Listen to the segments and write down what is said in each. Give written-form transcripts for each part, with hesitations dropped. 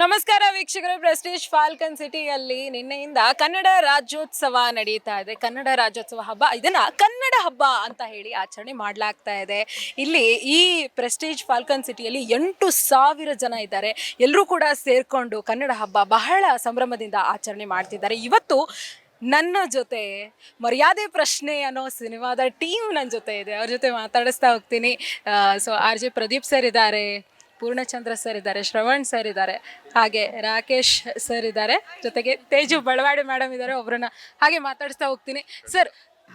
ನಮಸ್ಕಾರ ವೀಕ್ಷಕರೇ, Prestige Falcon ಸಿಟಿಯಲ್ಲಿ ನಿನ್ನೆಯಿಂದ ಕನ್ನಡ ರಾಜ್ಯೋತ್ಸವ ನಡೀತಾ ಇದೆ. ಕನ್ನಡ ರಾಜ್ಯೋತ್ಸವ ಹಬ್ಬ, ಇದನ್ನ ಕನ್ನಡ ಹಬ್ಬ ಅಂತ ಹೇಳಿ ಆಚರಣೆ ಮಾಡಲಾಗ್ತಾ ಇದೆ. ಇಲ್ಲಿ ಈ ಪ್ರೆಸ್ಟೀಜ್ ಫಾಲ್ಕನ್ ಸಿಟಿಯಲ್ಲಿ 8,000 ಜನ ಇದ್ದಾರೆ. ಎಲ್ಲರೂ ಕೂಡ ಸೇರ್ಕೊಂಡು ಕನ್ನಡ ಹಬ್ಬ ಬಹಳ ಸಂಭ್ರಮದಿಂದ ಆಚರಣೆ ಮಾಡ್ತಿದ್ದಾರೆ. ಇವತ್ತು ನನ್ನ ಜೊತೆ ಮರ್ಯಾದೆ ಪ್ರಶ್ನೆ ಅನ್ನೋ ಸಿನಿಮಾದ ಟೀಮ್ ನನ್ನ ಜೊತೆ ಇದೆ. ಅವ್ರ ಜೊತೆ ಮಾತಾಡಿಸ್ತಾ ಹೋಗ್ತೀನಿ. ಸೊ RJ ಪ್ರದೀಪ್ ಸರ್ ಇದ್ದಾರೆ, ಪೂರ್ಣಚಂದ್ರ ಸರ್ ಇದ್ದಾರೆ, ಶ್ರವಣ್ ಸರ್ ಇದ್ದಾರೆ, ಹಾಗೆ ರಾಕೇಶ್ ಸರ್ ಇದ್ದಾರೆ, ಜೊತೆಗೆ ತೇಜು ಬಳವಾಡಿ ಮೇಡಮ್ ಇದ್ದಾರೆ. ಒಬ್ಬರನ್ನ ಹಾಗೆ ಮಾತಾಡಿಸ್ತಾ ಹೋಗ್ತೀನಿ. ಸರ್,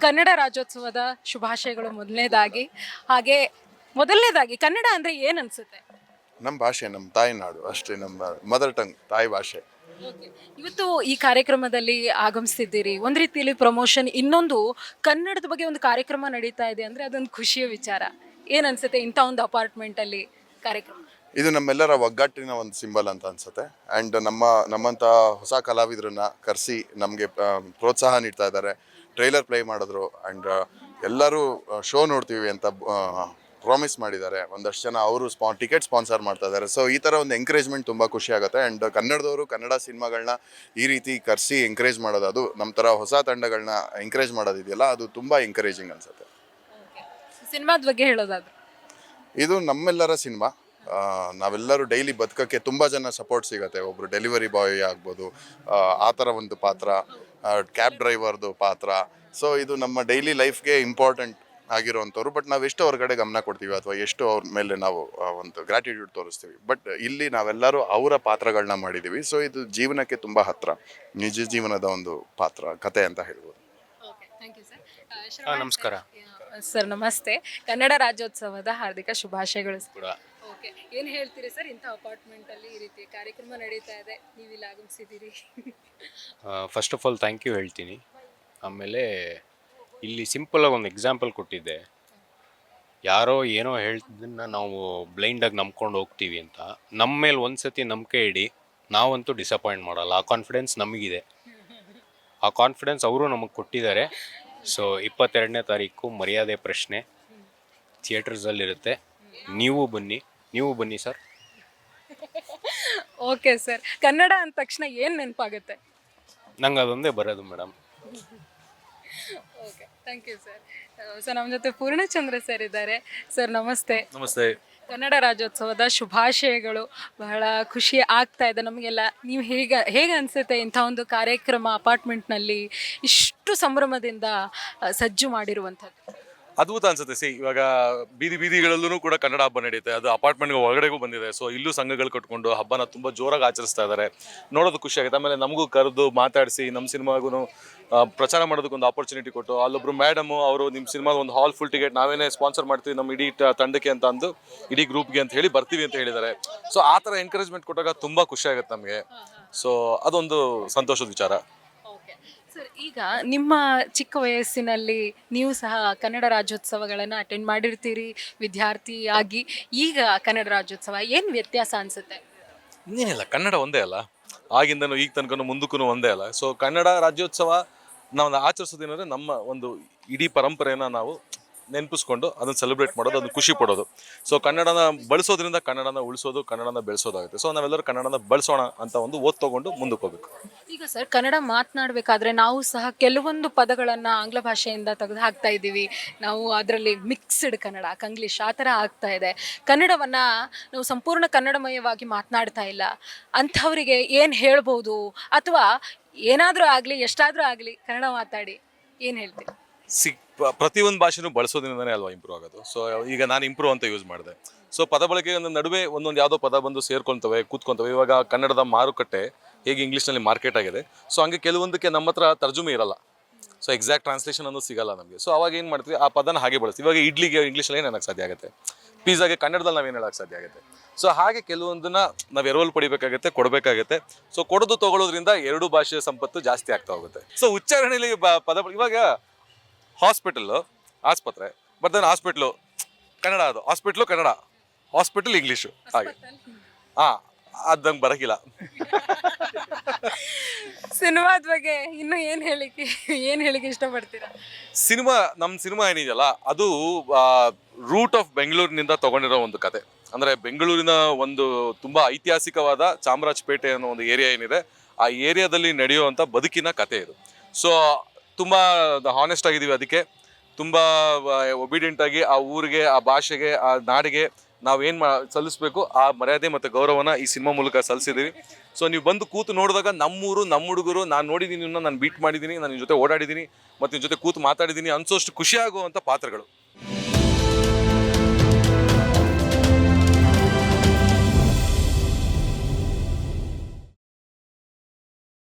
ಕನ್ನಡ ರಾಜ್ಯೋತ್ಸವದ ಶುಭಾಶಯಗಳು ಮೊದಲನೇದಾಗಿ ಕನ್ನಡ ಅಂದರೆ ಏನು ಅನಿಸುತ್ತೆ? ನಮ್ಮ ಭಾಷೆ, ನಮ್ಮ ತಾಯಿನಾಡು ಅಷ್ಟೇ, ನಮ್ಮ ಮದರ್ ಟಂಗ್, ತಾಯಿ ಭಾಷೆ. ಇವತ್ತು ಈ ಕಾರ್ಯಕ್ರಮದಲ್ಲಿ ಆಗಮಿಸ್ತಿದ್ದೀರಿ, ಒಂದು ರೀತಿಯಲ್ಲಿ ಪ್ರಮೋಷನ್, ಇನ್ನೊಂದು ಕನ್ನಡದ ಬಗ್ಗೆ ಒಂದು ಕಾರ್ಯಕ್ರಮ ನಡೀತಾ ಇದೆ ಅಂದರೆ ಅದೊಂದು ಖುಷಿಯ ವಿಚಾರ. ಏನು ಅನಿಸುತ್ತೆ ಇಂಥ ಒಂದು ಅಪಾರ್ಟ್ಮೆಂಟಲ್ಲಿ ಕಾರ್ಯಕ್ರಮ? ಇದು ನಮ್ಮೆಲ್ಲರ ಒಗ್ಗಟ್ಟಿನ ಒಂದು ಸಿಂಬಲ್ ಅಂತ ಅನ್ಸುತ್ತೆ. ಆ್ಯಂಡ್ ನಮ್ಮಂಥ ಹೊಸ ಕಲಾವಿದರನ್ನ ಕರೆಸಿ ನಮಗೆ ಪ್ರೋತ್ಸಾಹ ನೀಡ್ತಾ ಇದ್ದಾರೆ. ಟ್ರೈಲರ್ ಪ್ಲೇ ಮಾಡಿದ್ರು ಆ್ಯಂಡ್ ಎಲ್ಲರೂ ಶೋ ನೋಡ್ತೀವಿ ಅಂತ ಪ್ರಾಮಿಸ್ ಮಾಡಿದ್ದಾರೆ. ಒಂದಷ್ಟು ಜನ ಅವರು ಟಿಕೆಟ್ ಸ್ಪಾನ್ಸರ್ ಮಾಡ್ತಾ ಇದ್ದಾರೆ. ಸೊ ಈ ಥರ ಒಂದು ಎಂಕರೇಜ್ಮೆಂಟ್ ತುಂಬ ಖುಷಿ ಆಗುತ್ತೆ. ಆ್ಯಂಡ್ ಕನ್ನಡದವರು ಕನ್ನಡ ಸಿನಿಮಾಗಳನ್ನ ಈ ರೀತಿ ಕರೆಸಿ ಎಂಕರೇಜ್ ಮಾಡೋದು, ಅದು ನಮ್ಮ ಥರ ಹೊಸ ತಂಡಗಳನ್ನ ಎಂಕರೇಜ್ ಮಾಡೋದಿದೆಯಲ್ಲ, ಅದು ತುಂಬ ಎಂಕರೇಜಿಂಗ್ ಅನಿಸುತ್ತೆ. ಸಿನಿಮಾದ ಬಗ್ಗೆ ಹೇಳೋದಾದ್ರೆ, ಇದು ನಮ್ಮೆಲ್ಲರ ಸಿನಿಮಾ. ನಾವೆಲ್ಲರೂ ಡೈಲಿ ಬದುಕೋಕ್ಕೆ ತುಂಬ ಜನ ಸಪೋರ್ಟ್ ಸಿಗುತ್ತೆ. ಒಬ್ಬರು ಡೆಲಿವರಿ ಬಾಯ್ ಆಗ್ಬೋದು, ಆ ಥರ ಒಂದು ಪಾತ್ರ, ಕ್ಯಾಬ್ ಡ್ರೈವರ್ದು ಪಾತ್ರ. ಸೊ ಇದು ನಮ್ಮ ಡೈಲಿ ಲೈಫ್ಗೆ ಇಂಪಾರ್ಟೆಂಟ್ ಆಗಿರೋವಂಥವ್ರು. ಬಟ್ ನಾವು ಎಷ್ಟು ಹೊರಗಡೆ ಗಮನ ಕೊಡ್ತೀವಿ ಅಥವಾ ಎಷ್ಟು ಅವ್ರ ಮೇಲೆ ನಾವು ಒಂದು ಗ್ರ್ಯಾಟಿಟ್ಯೂಡ್ ತೋರಿಸ್ತೀವಿ. ಬಟ್ ಇಲ್ಲಿ ನಾವೆಲ್ಲರೂ ಅವರ ಪಾತ್ರಗಳನ್ನ ಮಾಡಿದ್ದೀವಿ. ಸೊ ಇದು ಜೀವನಕ್ಕೆ ತುಂಬ ಹತ್ತಿರ, ನಿಜ ಜೀವನದ ಒಂದು ಪಾತ್ರ, ಕತೆ ಅಂತ ಹೇಳ್ಬೋದು. ನಮಸ್ಕಾರ ಸರ್. ನಮಸ್ತೆ. ಕನ್ನಡ ರಾಜ್ಯೋತ್ಸವದ ಹಾರ್ದಿಕ ಶುಭಾಶಯಗಳು ಕೂಡ. ಓಕೆ, ಏನು ಹೇಳ್ತೀರಿ ಸರ್, ಇಂಥ ಅಪಾರ್ಟ್ಮೆಂಟಲ್ಲಿ ಈ ರೀತಿ ಕಾರ್ಯಕ್ರಮ ನಡೀತಾ ಇದೆ, ನೀವು ಇಲ್ಲಿ ಆಗಮಿಸಿದ್ದೀರಿ? First of all thank you ಹೇಳ್ತೀನಿ. ಆಮೇಲೆ ಇಲ್ಲಿ ಸಿಂಪಲಾಗಿ ಒಂದು ಎಕ್ಸಾಂಪಲ್ ಕೊಟ್ಟಿದ್ದೆ. ಯಾರೋ ಏನೋ ಹೇಳ್ತಿದ್ದನ್ನು ನಾವು ಬ್ಲೈಂಡಾಗಿ ನಂಬ್ಕೊಂಡು ಹೋಗ್ತೀವಿ ಅಂತ. ನಮ್ಮ ಮೇಲೆ ಒಂದು ಸತಿ ನಂಬಿಕೆ ಇಡಿ, ನಾವಂತೂ ಡಿಸಪಾಯಿಂಟ್ ಮಾಡಲ್ಲ. ಆ ಕಾನ್ಫಿಡೆನ್ಸ್ ನಮಗಿದೆ, ಆ ಕಾನ್ಫಿಡೆನ್ಸ್ ಅವರು ನಮಗೆ ಕೊಟ್ಟಿದ್ದಾರೆ. ಸೊ 22ನೇ ತಾರೀಕು ಮರ್ಯಾದೆ ಪ್ರಶ್ನೆ ಥಿಯೇಟರ್ಸಲ್ಲಿರುತ್ತೆ. ನೀವು ಬನ್ನಿ ಸರ್. Okay sir. ಕನ್ನಡ ಅಂದ ತಕ್ಷಣ ಏನು ನೆನಪಾಗುತ್ತೆ? ನಂಗೆ ಅದೊಂದೇ ಬರೋದು madam. Okay, thank you sir. So ನಮ್ಮ ಜೊತೆ ಪೂರ್ಣಚಂದ್ರ ಸರ್ ಇದ್ದಾರೆ. ಸರ್ ನಮಸ್ತೆ. ನಮಸ್ತೆ. ಕನ್ನಡ ರಾಜ್ಯೋತ್ಸವದ ಶುಭಾಶಯಗಳು. ಬಹಳ ಖುಷಿ ಆಗ್ತಾ ಇದೆ ನಮಗೆಲ್ಲ. ನೀವು ಹೇಗೆ ಅನಿಸುತ್ತೆ ಇಂಥ ಒಂದು ಕಾರ್ಯಕ್ರಮ ಅಪಾರ್ಟ್ಮೆಂಟ್ನಲ್ಲಿ ಇಷ್ಟು ಸಂಭ್ರಮದಿಂದ ಸಜ್ಜು ಮಾಡಿರುವಂಥದ್ದು? ಅದ್ಭುತ ಅನ್ಸುತ್ತೆ. ಇವಾಗ ಬೀದಿಗಳಲ್ಲೂ ಕೂಡ ಕನ್ನಡ ಹಬ್ಬ ನಡೆಯುತ್ತೆ. ಅದು ಅಪಾರ್ಟ್ಮೆಂಟ್ಗೆ ಒಳಗಡೆಗೂ ಬಂದಿದೆ. ಸೊ ಇಲ್ಲೂ ಸಂಘಗಳು ಕಟ್ಕೊಂಡು ಹಬ್ಬನ ತುಂಬ ಜೋರಾಗಿ ಆಚರಿಸ್ತಾ ಇದ್ದಾರೆ. ನೋಡೋದು ಖುಷಿ ಆಗುತ್ತೆ. ಆಮೇಲೆ ನಮಗೂ ಕರೆದು ಮಾತಾಡಿಸಿ ನಮ್ಮ ಸಿನಿಮಾಗೂ ಪ್ರಚಾರ ಮಾಡೋದಕ್ಕೊಂದು ಆಪರ್ಚುನಿಟಿ ಕೊಟ್ಟು, ಅಲ್ಲೊಬ್ರು ಮೇಡಮು ಅವರು ನಿಮ್ಮ ಸಿನಿಮಾದ ಒಂದು ಹಾಲ್ ಫುಲ್ ಟಿಕೆಟ್ ನಾವೇನೇ ಸ್ಪಾನ್ಸರ್ ಮಾಡ್ತೀವಿ ನಮ್ಮ ಇಡೀ ತಂಡಕ್ಕೆ ಅಂತ ಅಂದು, ಇಡೀ ಗ್ರೂಪ್ಗೆ ಅಂತ ಹೇಳಿ ಬರ್ತೀವಿ ಅಂತ ಹೇಳಿದ್ದಾರೆ. ಸೊ ಆ ಥರ ಎಂಕರೇಜ್ಮೆಂಟ್ ಕೊಟ್ಟಾಗ ತುಂಬ ಖುಷಿ ಆಗುತ್ತೆ ನಮಗೆ. ಸೊ ಅದೊಂದು ಸಂತೋಷದ ವಿಚಾರ. ಸರ್, ಈಗ ನಿಮ್ಮ ಚಿಕ್ಕ ವಯಸ್ಸಿನಲ್ಲಿ ನೀವು ಸಹ ಕನ್ನಡ ರಾಜ್ಯೋತ್ಸವಗಳನ್ನು ಅಟೆಂಡ್ ಮಾಡಿರ್ತೀರಿ ವಿದ್ಯಾರ್ಥಿಯಾಗಿ. ಈಗ ಕನ್ನಡ ರಾಜ್ಯೋತ್ಸವ ಏನು ವ್ಯತ್ಯಾಸ ಅನಿಸುತ್ತೆ? ಇನ್ನೇನಿಲ್ಲ, ಕನ್ನಡ ಒಂದೇ ಅಲ್ಲ, ಆಗಿಂದನೂ ಈಗ ತನಕ ಮುಂದಕ್ಕೂ ಒಂದೇ ಅಲ್ಲ. ಸೊ ಕನ್ನಡ ರಾಜ್ಯೋತ್ಸವ ನಾವು ಆಚರಿಸೋದೇನೆಂದರೆ ನಮ್ಮ ಒಂದು ಇಡೀ ಪರಂಪರೆಯನ್ನು ನಾವು ನೆನಪಿಸ್ಕೊಂಡು ಅದನ್ನು ಸೆಲೆಬ್ರೇಟ್ ಮಾಡೋದು, ಅದನ್ನು ಖುಷಿ ಪಡೋದು. ಸೊ ಕನ್ನಡನ ಬಳಸೋದ್ರಿಂದ ಕನ್ನಡನ ಉಳಿಸೋದು, ಕನ್ನಡನ ಬೆಳೆಸೋದಾಗುತ್ತೆ. ಸೊ ನಾವೆಲ್ಲರೂ ಕನ್ನಡನ ಬಳಸೋಣ ಅಂತ ಒಂದು ಓದ್ ತಗೊಂಡು ಮುಂದಕ್ಕೆ ಹೋಗ್ಬೇಕು. ಈಗ ಸರ್, ಕನ್ನಡ ಮಾತನಾಡಬೇಕಾದ್ರೆ ನಾವು ಸಹ ಕೆಲವೊಂದು ಪದಗಳನ್ನು ಆಂಗ್ಲ ಭಾಷೆಯಿಂದ ತೆಗೆದು ಹಾಕ್ತಾ ಇದ್ದೀವಿ. ನಾವು ಅದರಲ್ಲಿ ಮಿಕ್ಸ್ಡ್ ಕನ್ನಡ, ಕಂಗ್ಲೀಷ್ ಆ ಥರ ಆಗ್ತಾ ಇದೆ. ಕನ್ನಡವನ್ನು ನಾವು ಸಂಪೂರ್ಣ ಕನ್ನಡಮಯವಾಗಿ ಮಾತನಾಡ್ತಾ ಇಲ್ಲ. ಅಂಥವರಿಗೆ ಏನು ಹೇಳ್ಬೋದು? ಅಥವಾ ಏನಾದರೂ ಆಗಲಿ, ಎಷ್ಟಾದರೂ ಆಗಲಿ ಕನ್ನಡ ಮಾತಾಡಿ ಏನು ಹೇಳ್ತೀವಿ? ಪ್ರತಿಯೊಂದು ಭಾಷೆನೂ ಬಳಸೋದ್ರಿಂದನೇ ಅಲ್ವಾ ಇಂಪ್ರೂವ್ ಆಗೋದು. ಸೊ ಈಗ ನಾನು ಇಂಪ್ರೂವ್ ಅಂತ ಯೂಸ್ ಮಾಡಿದೆ. ಸೊ ಪದ ಬಳಕೆ ನಡುವೆ ಒಂದೊಂದು ಯಾವುದೋ ಪದ ಬಂದು ಕೂತ್ಕೊಳ್ತವೆ. ಇವಾಗ ಕನ್ನಡದ ಮಾರುಕಟ್ಟೆ ಹೇಗೆ ಇಂಗ್ಲೀಷ್ನಲ್ಲಿ ಮಾರ್ಕೆಟ್ ಆಗಿದೆ, ಸೊ ಹಂಗೆ ಕೆಲವೊಂದಕ್ಕೆ ನಮ್ಮ ಹತ್ರ ತರ್ಜುಮೆ ಇರಲ್ಲ. ಸೊ ಎಕ್ಸಾಕ್ಟ್ ಟ್ರಾನ್ಸ್ಲೇಷನ್ ಅನ್ನೋದು ಸಿಗಲ್ಲ ನಮಗೆ. ಸೊ ಅವಾಗ ಏನು ಮಾಡ್ತೀವಿ, ಆ ಪದನ ಹಾಗೆ ಬಳಸ್ತೀವಿ. ಇವಾಗ ಇಡ್ಲಿಗೆ ಇಂಗ್ಲೀಷಲ್ಲಿ ಏನು ಹೇಳೋಕ್ಕೆ ಸಾಧ್ಯ ಆಗುತ್ತೆ, ಪಿಜ್ಜಾಗೆ ಕನ್ನಡದಲ್ಲಿ ನಾವೇನು ಹೇಳೋಕ್ಕೆ ಸಾಧ್ಯ ಆಗುತ್ತೆ. ಸೊ ಹಾಗೆ ಕೆಲವೊಂದನ್ನ ನಾವು ಎರವಲು ಪಡಿಬೇಕಾಗುತ್ತೆ, ಕೊಡಬೇಕಾಗುತ್ತೆ. ಸೊ ಕೊಡೋದು ತೊಗೊಳೋದ್ರಿಂದ ಎರಡೂ ಭಾಷೆಯ ಸಂಪತ್ತು ಜಾಸ್ತಿ ಆಗ್ತಾ ಹೋಗುತ್ತೆ. ಸೊ ಉಚ್ಚಾರಣೆಯಲ್ಲಿ ಪದ ಇವಾಗ ಹಾಸ್ಪಿಟಲ್ಲು ಆಸ್ಪತ್ರೆ ಬರ್ತಾನೆ, ಹಾಸ್ಪಿಟ್ಲು ಕನ್ನಡ, ಅದು ಹಾಸ್ಪಿಟ್ಲು ಕನ್ನಡ, ಹಾಸ್ಪಿಟಲ್ ಇಂಗ್ಲೀಷು, ಹಾಗೆ ಅದಂಗೆ ಬರೋಕ್ಕಿಲ್ಲ. ಸಿನಿಮಾದ ಬಗ್ಗೆ ಇನ್ನೂ ಏನು ಹೇಳಿಕ್ಕೆ ಇಷ್ಟಪಡ್ತೀರಾ? ನಮ್ಮ ಸಿನಿಮಾ ಏನಿದೆಯಲ್ಲ, ಅದು ರೂಟ್ ಆಫ್ ಬೆಂಗಳೂರಿನಿಂದ ತೊಗೊಂಡಿರೋ ಒಂದು ಕತೆ. ಅಂದರೆ ಬೆಂಗಳೂರಿನ ಒಂದು ತುಂಬ ಐತಿಹಾಸಿಕವಾದ ಚಾಮರಾಜಪೇಟೆ ಅನ್ನೋ ಒಂದು ಏರಿಯಾ ಏನಿದೆ, ಆ ಏರಿಯಾದಲ್ಲಿ ನಡೆಯುವಂಥ ಬದುಕಿನ ಕತೆ ಇದು. ಸೊ ತುಂಬ ಹಾನೆಸ್ಟ್ ಆಗಿದ್ದೀವಿ, ಅದಕ್ಕೆ ತುಂಬ ಒಬಿಡಿಯಂಟ್ ಆಗಿ ಆ ಊರಿಗೆ, ಆ ಭಾಷೆಗೆ, ಆ ನಾಡಿಗೆ ನಾವೇನು ಸಲ್ಲಿಸಬೇಕು ಆ ಮರ್ಯಾದೆ ಮತ್ತು ಗೌರವನ ಈ ಸಿನಿಮಾ ಮೂಲಕ ಸಲ್ಲಿಸಿದ್ದೀವಿ. ಸೊ ನೀವು ಬಂದು ಕೂತು ನೋಡಿದಾಗ ನಮ್ಮೂರು, ನಮ್ಮ ಹುಡುಗರು, ನಾನು ನೋಡಿದ್ದೀನಿ, ನಾನು ಬೀಟ್ ಮಾಡಿದ್ದೀನಿ, ನಾನು ನಿನ್ನ ಜೊತೆ ಓಡಾಡಿದ್ದೀನಿ ಮತ್ತು ನಿನ್ನ ಜೊತೆ ಕೂತು ಮಾತಾಡಿದ್ದೀನಿ ಅನ್ಸೋಷ್ಟು ಖುಷಿಯಾಗುವಂಥ ಪಾತ್ರಗಳು.